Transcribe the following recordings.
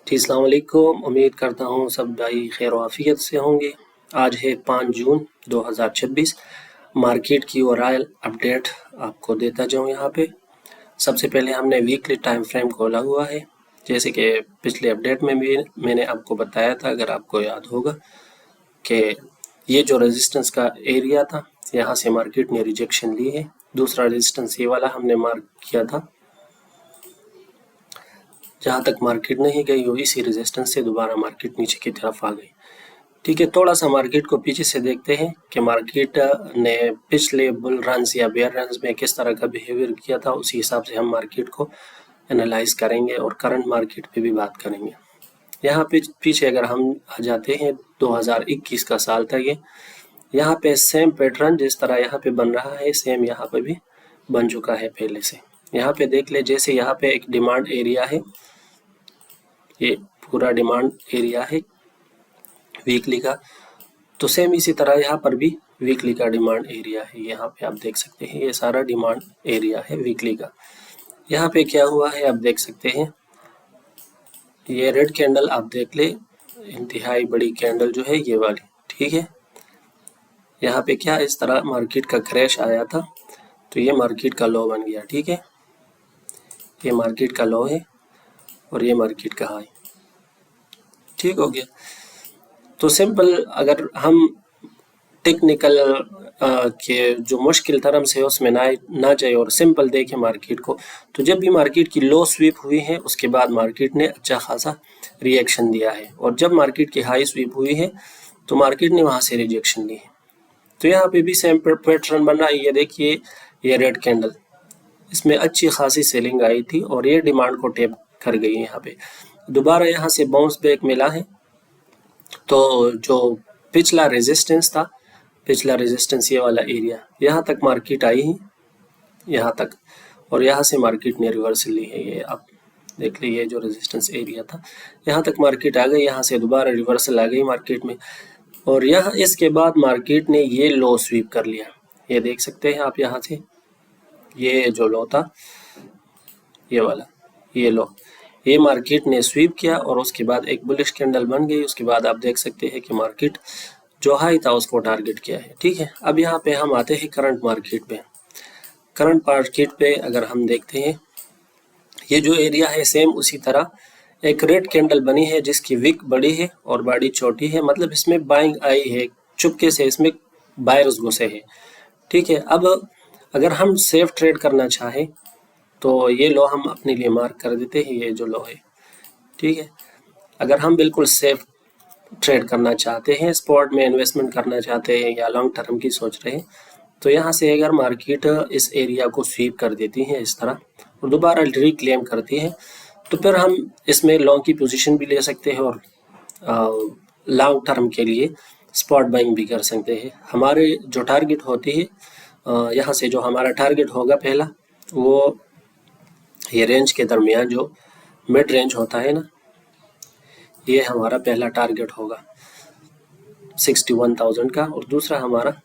जी अस्सलाम वालेकुम। उम्मीद करता हूँ सब भाई खैर आफियत से होंगे। आज है 5 जून 2026। मार्केट की ओवरऑल अपडेट आपको देता जाऊँ यहाँ पे। सबसे पहले हमने वीकली टाइम फ्रेम खोला हुआ है, जैसे कि पिछले अपडेट में भी मैंने आपको बताया था, अगर आपको याद होगा कि ये जो रेजिस्टेंस का एरिया था, यहाँ से मार्केट ने रिजेक्शन ली है। दूसरा रेजिस्टेंस ये वाला हमने मार्क किया था, जहाँ तक मार्केट नहीं गई हो इसी रेजिस्टेंस से दोबारा मार्केट नीचे की तरफ आ गई। ठीक है, थोड़ा सा मार्केट को पीछे से देखते हैं कि मार्केट ने पिछले बुल रन्स या बेयर रन्स में किस तरह का बिहेवियर किया था। उसी हिसाब से हम मार्केट को एनालाइज करेंगे और करंट मार्केट पे भी बात करेंगे। यहाँ पे पीछे अगर हम आ जाते हैं, 2021 का साल था ये। यहाँ पे सेम पैटर्न जिस तरह यहाँ पे बन रहा है, सेम यहाँ पे भी बन चुका है पहले से। यहाँ पे देख ले, जैसे यहाँ पे एक डिमांड एरिया है, ये पूरा डिमांड एरिया है वीकली का, तो सेम इसी तरह यहाँ पर भी वीकली का डिमांड एरिया है। यहाँ पे आप देख सकते हैं ये सारा डिमांड एरिया है वीकली का। यहाँ पे क्या हुआ है आप देख सकते हैं, ये रेड कैंडल आप देख ले, इंतहाई बड़ी कैंडल जो है ये वाली। ठीक है, यहाँ पे क्या इस तरह मार्केट का क्रैश आया था, तो ये मार्केट का लो बन गया। ठीक है, ये मार्केट का लो है और ये मार्केट का हाई। ठीक हो गया। तो सिंपल अगर हम टेक्निकल के जो मुश्किल टर्म्स है उसमें ना जाए और सिंपल देखें मार्केट को, तो जब भी मार्केट की लो स्वीप हुई है उसके बाद मार्केट ने अच्छा खासा रिएक्शन दिया है, और जब मार्केट की हाई स्वीप हुई है तो मार्केट ने वहां से रिजेक्शन ली है। तो यहाँ पे भी सेम पैटर्न बन रहा है। ये देखिए, ये रेड कैंडल, इसमें अच्छी खासी सेलिंग आई थी और ये डिमांड को टैप कर गई है। यहाँ पे दोबारा यहाँ से बाउंस बैक मिला है। तो जो पिछला रेजिस्टेंस था, पिछला रेजिस्टेंस ये वाला एरिया, यहाँ तक मार्केट आई है, यहाँ तक, और यहाँ से मार्केट ने रिवर्सल ली है। ये आप देख लीजिए, जो रेजिस्टेंस एरिया था यहाँ तक मार्केट आ गई, यहाँ से दोबारा रिवर्सल आ गई मार्केट में, और यहाँ इसके बाद मार्केट ने ये लो स्वीप कर लिया। ये देख सकते हैं आप, यहाँ से ये जो लो था ये वाला, ये लो, ये मार्केट ने स्वीप किया और उसके बाद एक बुलिश कैंडल बन गई। उसके बाद आप देख सकते हैं कि मार्केट जो हाई था उसको टारगेट किया है। ठीक है, अब यहाँ पे हम आते हैं करंट मार्केट पे। करंट मार्केट पे अगर हम देखते हैं, ये जो एरिया है सेम उसी तरह एक रेड कैंडल बनी है जिसकी विक बड़ी है और बॉडी छोटी है, मतलब इसमें बाइंग आई है, चुपके से इसमें बायर्स घुसे हैं। ठीक है, अब अगर हम सेफ ट्रेड करना चाहें तो ये लो हम अपने लिए मार्क कर देते हैं, ये जो लो है। ठीक है, अगर हम बिल्कुल सेफ ट्रेड करना चाहते हैं, स्पॉट में इन्वेस्टमेंट करना चाहते हैं या लॉन्ग टर्म की सोच रहे हैं, तो यहाँ से अगर मार्केट इस एरिया को स्वीप कर देती है इस तरह और दोबारा रिक्लेम करती है, तो फिर हम इसमें लॉन्ग की पोजीशन भी ले सकते हैं और लॉन्ग टर्म के लिए स्पॉट बाइंग भी कर सकते हैं। हमारे जो टारगेट होती है, यहाँ से जो हमारा टारगेट होगा पहला, वो ये रेंज के दरमियान जो मिड रेंज होता है ना, ये हमारा पहला टारगेट होगा 61,000 का, और दूसरा हमारा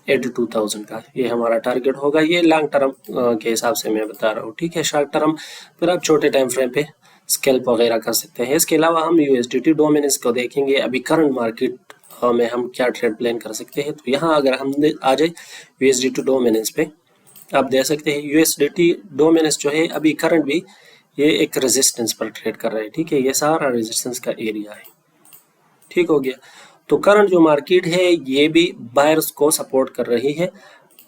82,000 का, ये हमारा टारगेट होगा। ये लॉन्ग टर्म के हिसाब से मैं बता रहा हूँ। ठीक है, शॉर्ट टर्म फिर आप छोटे टाइम फ्रेम पे स्कैल्प वगैरह कर सकते हैं। इसके अलावा हम यूएसडीटी डोमिनेंस को देखेंगे, अभी करंट मार्केट में हम क्या ट्रेड प्लान कर सकते हैं। तो यहाँ अगर हम आ जाए यूएसडीटी डोमिनेंस पे, आप देख सकते हैं यूएसडीटी डोमिनेंस जो है अभी करंट भी ये एक रेजिस्टेंस पर ट्रेड कर रहा है। ठीक है, ये सारा रेजिस्टेंस का एरिया है। ठीक हो गया। तो करंट जो मार्केट है ये भी बायर्स को सपोर्ट कर रही है,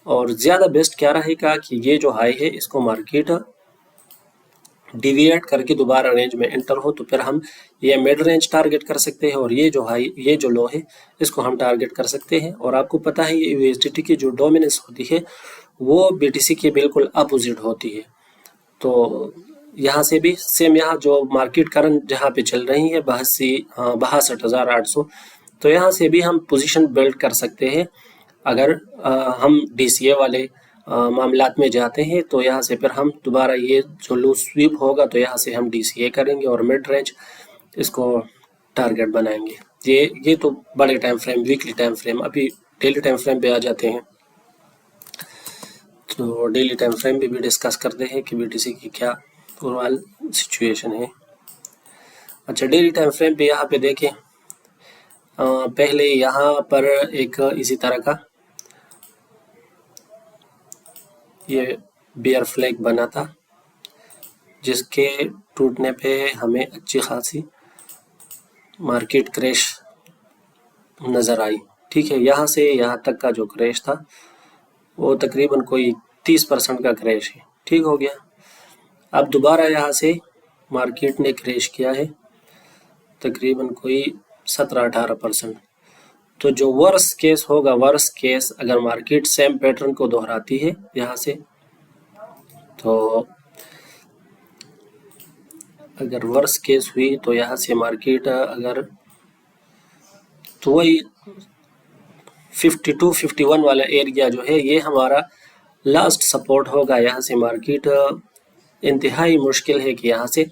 और ज्यादा बेस्ट क्या रहेगा कि ये जो हाई है इसको मार्केट डिविएट करके दोबारा रेंज में एंटर हो, तो फिर हम ये मिड रेंज टारगेट कर सकते हैं और ये जो हाई, ये जो लो है इसको हम टारगेट कर सकते हैं। और आपको पता है ये यूएसडीटी की जो डोमिनेंस होती है वो बीटीसी के बिल्कुल अपोजिट होती है। तो यहाँ से भी सेम, यहाँ जो मार्केट करंट जहाँ पे चल रही है 62,800, तो यहाँ से भी हम पोजीशन बिल्ड कर सकते हैं। अगर हम डीसीए वाले मामलात में जाते हैं तो यहाँ से फिर हम दोबारा ये जो लूज स्वीप होगा तो यहाँ से हम डीसीए करेंगे और मिड रेंज इसको टारगेट बनाएंगे। ये तो बड़े time frame, weekly time frame. अभी डेली टाइम फ्रेम पे आ जाते हैं, तो डेली टाइम फ्रेम पे भी डिस्कस करते हैं कि बीटीसी की क्या ओवरऑल सिचुएशन है। अच्छा, डेली टाइम फ्रेम पे यहाँ पे देखें, पहले यहाँ पर एक इसी तरह का ये बेयर फ्लैग बना था, जिसके टूटने पे हमें अच्छी खासी मार्केट क्रैश नज़र आई। ठीक है, यहाँ से यहाँ तक का जो क्रैश था वो तकरीबन कोई 30% का क्रैश है। ठीक हो गया। अब दोबारा यहाँ से मार्केट ने क्रैश किया है तकरीबन कोई 17-18%। तो जो वर्स केस होगा, वर्स केस अगर मार्केट सेम पैटर्न को दोहराती है यहाँ से, तो अगर वर्स केस हुई तो यहाँ से मार्केट अगर तो वही 52-51 वाला एरिया जो है ये हमारा लास्ट सपोर्ट होगा। यहाँ से मार्केट इंतहाई मुश्किल है कि यहाँ से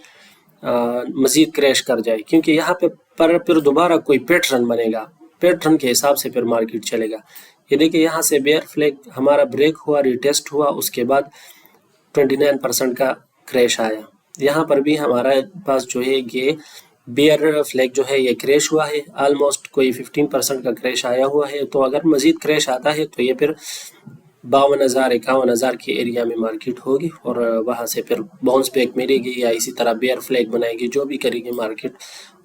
मज़ीद क्रैश कर जाए, क्योंकि यहाँ पे पर फिर दोबारा कोई पैटर्न बनेगा, पैटर्न के हिसाब से फिर मार्केट चलेगा। ये देखिए, यहाँ से बेयर फ्लैग हमारा ब्रेक हुआ, रिटेस्ट हुआ, उसके बाद 29% का क्रैश आया। यहाँ पर भी हमारा पास जो है ये बेयर फ्लैग जो है ये क्रैश हुआ है, ऑलमोस्ट कोई 15% का क्रैश आया हुआ है। तो अगर मज़ीद क्रैश आता है तो ये फिर 52,000-51,000 के एरिया में मार्केट होगी और वहाँ से फिर बाउंस बैक मिलेगी या इसी तरह बेयर फ्लैग बनाएगी, जो भी करेगी मार्केट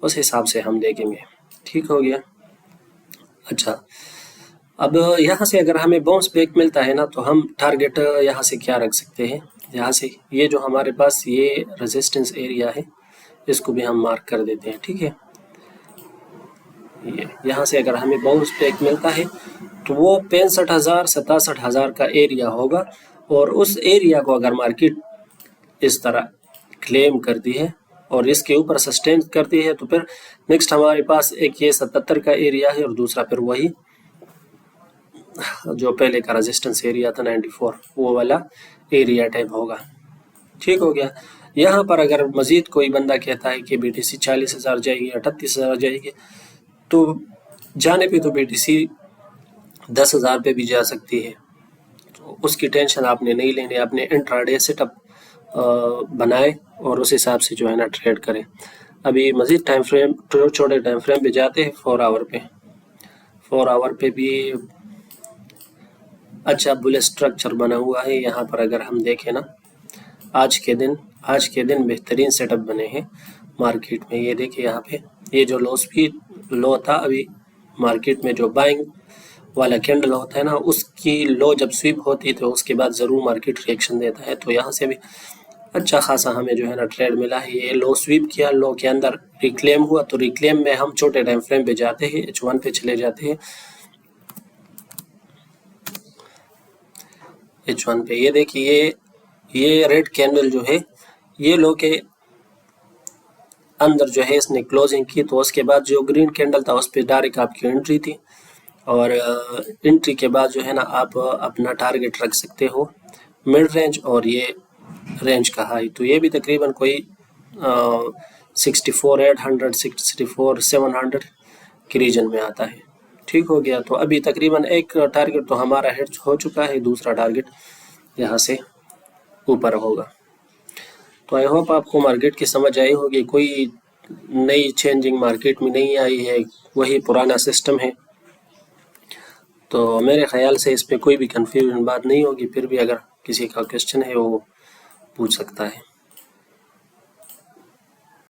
उस हिसाब से हम देखेंगे। ठीक हो गया। अच्छा, अब यहाँ से अगर हमें बाउंस बैक मिलता है ना, तो हम टारगेट यहाँ से क्या रख सकते हैं, यहाँ से ये जो हमारे पास ये रेजिस्टेंस एरिया है इसको भी हम मार्क कर देते हैं। ठीक है, ये यहाँ से अगर हमें बाउंस बैक मिलता है तो वो 65,000-67,000 का एरिया होगा, और उस एरिया को अगर मार्केट इस तरह क्लेम करती है और इसके ऊपर सस्टेन करती है तो फिर नेक्स्ट हमारे पास एक ये 77 का एरिया है और दूसरा फिर वही जो पहले का रेजिस्टेंस एरिया था 94, वो वाला एरिया टाइप होगा। ठीक हो गया। यहाँ पर अगर मजीद कोई बंदा कहता है कि BTC 40,000 जाएगी, 38,000 जाएगी, तो जाने पे तो BTC 10,000 पे भी जा सकती है, तो उसकी टेंशन आपने नहीं लेनी। आपने इंट्राडे सेटअप बनाए और उस हिसाब से जो है ना ट्रेड करें। अभी मजीद टाइम फ्रेम, छोटे टाइम फ्रेम पे जाते हैं 4 आवर पे। 4 आवर पे भी अच्छा बुलिश स्ट्रक्चर बना हुआ है। यहाँ पर अगर हम देखें ना, आज के दिन बेहतरीन सेटअप बने हैं मार्केट में। ये देखिए, यहाँ पे ये जो लो था अभी मार्केट में, जो बाइंग वाला कैंडल होता है ना, उसकी लो जब स्वीप होती है तो उसके बाद ज़रूर मार्केट रिएक्शन देता है। तो यहाँ से भी अच्छा खासा हमें जो है ना ट्रेड मिला है। ये लो स्वीप किया, लो के अंदर रिक्लेम हुआ, तो रिक्लेम में हम छोटे टाइम फ्रेम पे जाते हैं, H1 पे चले जाते हैं। H1 पे ये देखिए, ये रेड कैंडल जो है ये लो के अंदर जो है इसने क्लोजिंग की, तो उसके बाद जो ग्रीन कैंडल था उस पर डायरेक्ट आपकी एंट्री थी, और एंट्री के बाद जो है ना आप अपना टारगेट रख सकते हो मिड रेंज और ये रेंज का हाई। तो ये भी तकरीबन कोई 64,800 64,700 के रीजन में आता है। ठीक हो गया। तो अभी तकरीबन एक टारगेट तो हमारा हिट हो चुका है, दूसरा टारगेट यहाँ से ऊपर होगा। तो आई होप आपको मार्केट की समझ आई होगी, कोई नई चेंजिंग मार्केट में नहीं आई है, वही पुराना सिस्टम है। तो मेरे ख्याल से इस पे कोई भी कंफ्यूजन बात नहीं होगी। फिर भी अगर किसी का क्वेश्चन है वो पूछ सकता है।